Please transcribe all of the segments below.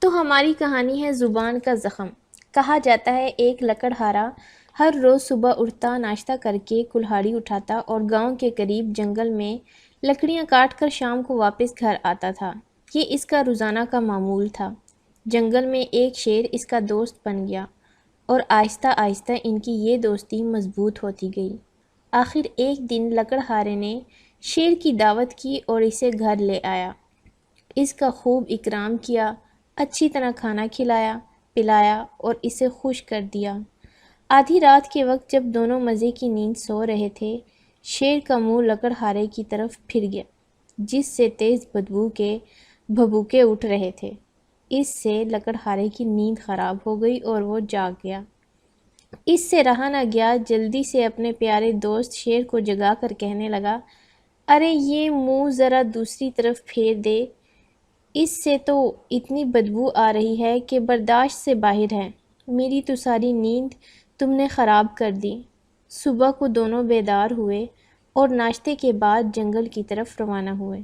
تو ہماری کہانی ہے زبان کا زخم۔ کہا جاتا ہے ایک لکڑہارا ہر روز صبح اٹھتا، ناشتہ کر کے کلہاڑی اٹھاتا اور گاؤں کے قریب جنگل میں لکڑیاں کاٹ کر شام کو واپس گھر آتا تھا۔ یہ اس کا روزانہ کا معمول تھا۔ جنگل میں ایک شیر اس کا دوست بن گیا اور آہستہ آہستہ ان کی یہ دوستی مضبوط ہوتی گئی۔ آخر ایک دن لکڑہارے نے شیر کی دعوت کی اور اسے گھر لے آیا۔ اس کا خوب اکرام کیا، اچھی طرح کھانا کھلایا پلایا اور اسے خوش کر دیا۔ آدھی رات کے وقت جب دونوں مزے کی نیند سو رہے تھے، شیر کا منہ لکڑہارے کی طرف پھر گیا، جس سے تیز بدبو کے بھبوکے اٹھ رہے تھے۔ اس سے لکڑہارے کی نیند خراب ہو گئی اور وہ جاگ گیا۔ اس سے رہا نہ گیا، جلدی سے اپنے پیارے دوست شیر کو جگا کر کہنے لگا، ارے یہ منہ ذرا دوسری طرف پھیر دے، اس سے تو اتنی بدبو آ رہی ہے کہ برداشت سے باہر ہے۔ میری تو ساری نیند تم نے خراب کر دی۔ صبح کو دونوں بیدار ہوئے اور ناشتے کے بعد جنگل کی طرف روانہ ہوئے۔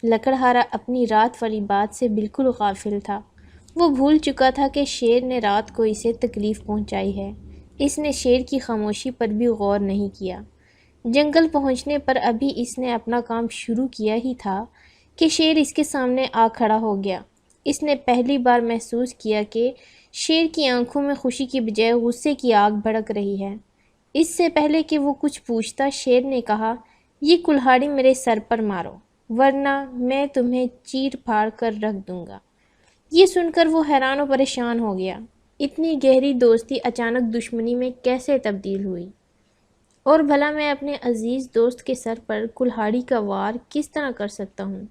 لکڑہارا اپنی رات والی بات سے بالکل غافل تھا۔ وہ بھول چکا تھا کہ شیر نے رات کو اسے تکلیف پہنچائی ہے۔ اس نے شیر کی خاموشی پر بھی غور نہیں کیا۔ جنگل پہنچنے پر ابھی اس نے اپنا کام شروع کیا ہی تھا کہ شیر اس کے سامنے آ کھڑا ہو گیا۔ اس نے پہلی بار محسوس کیا کہ شیر کی آنکھوں میں خوشی کی بجائے غصے کی آگ بھڑک رہی ہے۔ اس سے پہلے کہ وہ کچھ پوچھتا، شیر نے کہا، یہ کلہاڑی میرے سر پر مارو، ورنہ میں تمہیں چیر پھاڑ کر رکھ دوں گا۔ یہ سن کر وہ حیران و پریشان ہو گیا۔ اتنی گہری دوستی اچانک دشمنی میں کیسے تبدیل ہوئی؟ اور بھلا میں اپنے عزیز دوست کے سر پر کلہاڑی کا وار کس طرح کر سکتا ہوں؟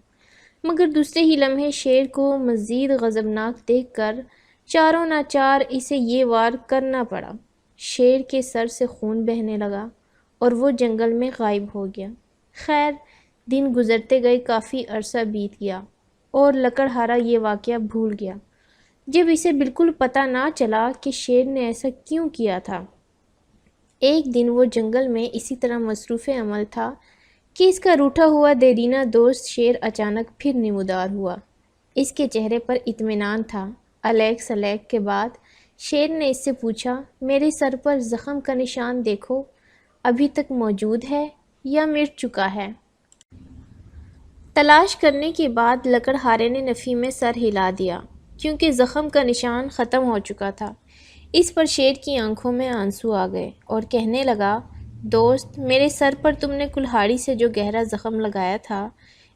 مگر دوسرے ہی لمحے شیر کو مزید غضبناک دیکھ کر چاروں ناچار اسے یہ وار کرنا پڑا۔ شیر کے سر سے خون بہنے لگا اور وہ جنگل میں غائب ہو گیا۔ خیر، دن گزرتے گئے، کافی عرصہ بیت گیا اور لکڑہارا یہ واقعہ بھول گیا، جب اسے بالکل پتہ نہ چلا کہ شیر نے ایسا کیوں کیا تھا۔ ایک دن وہ جنگل میں اسی طرح مصروف عمل تھا کہ اس کا روٹھا ہوا دیرینہ دوست شیر اچانک پھر نمودار ہوا۔ اس کے چہرے پر اطمینان تھا۔ الیک سلیک کے بعد شیر نے اس سے پوچھا، میرے سر پر زخم کا نشان دیکھو، ابھی تک موجود ہے یا مٹ چکا ہے؟ تلاش کرنے کے بعد لکڑہارے نے نفی میں سر ہلا دیا، کیونکہ زخم کا نشان ختم ہو چکا تھا۔ اس پر شیر کی آنکھوں میں آنسو آ گئے اور کہنے لگا، دوست، میرے سر پر تم نے کلہاڑی سے جو گہرا زخم لگایا تھا،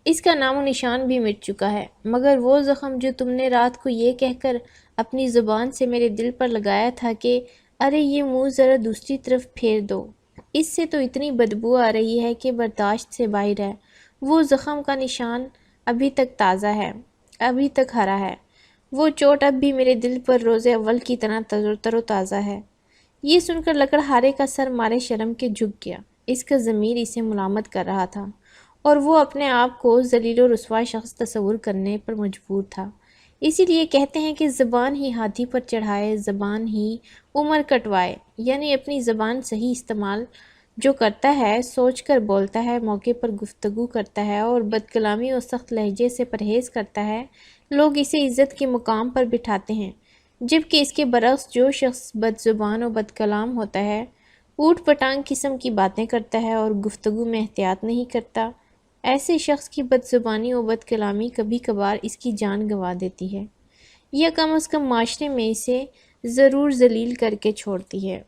اس کا نام و نشان بھی مٹ چکا ہے، مگر وہ زخم جو تم نے رات کو یہ کہہ کر اپنی زبان سے میرے دل پر لگایا تھا کہ ارے یہ منہ ذرا دوسری طرف پھیر دو، اس سے تو اتنی بدبو آ رہی ہے کہ برداشت سے باہر ہے، وہ زخم کا نشان ابھی تک تازہ ہے، ابھی تک ہرا ہے، وہ چوٹ اب بھی میرے دل پر روز اول کی طرح تر و تازہ ہے۔ یہ سن کر لکڑہارے کا سر مارے شرم کے جھک گیا۔ اس کا ضمیر اسے ملامت کر رہا تھا اور وہ اپنے آپ کو ذلیل و رسوا شخص تصور کرنے پر مجبور تھا۔ اسی لیے کہتے ہیں کہ زبان ہی ہاتھی پر چڑھائے، زبان ہی عمر کٹوائے، یعنی اپنی زبان صحیح استعمال جو کرتا ہے، سوچ کر بولتا ہے، موقع پر گفتگو کرتا ہے اور بد کلامی اور سخت لہجے سے پرہیز کرتا ہے، لوگ اسے عزت کے مقام پر بٹھاتے ہیں، جبکہ اس کے برعکس جو شخص بد زبان اور بد کلام ہوتا ہے، اوٹ پٹانگ قسم کی باتیں کرتا ہے اور گفتگو میں احتیاط نہیں کرتا، ایسے شخص کی بد زبانی و بد کلامی کبھی کبھار اس کی جان گنوا دیتی ہے، یا کم از کم معاشرے میں اسے ضرور ذلیل کر کے چھوڑتی ہے۔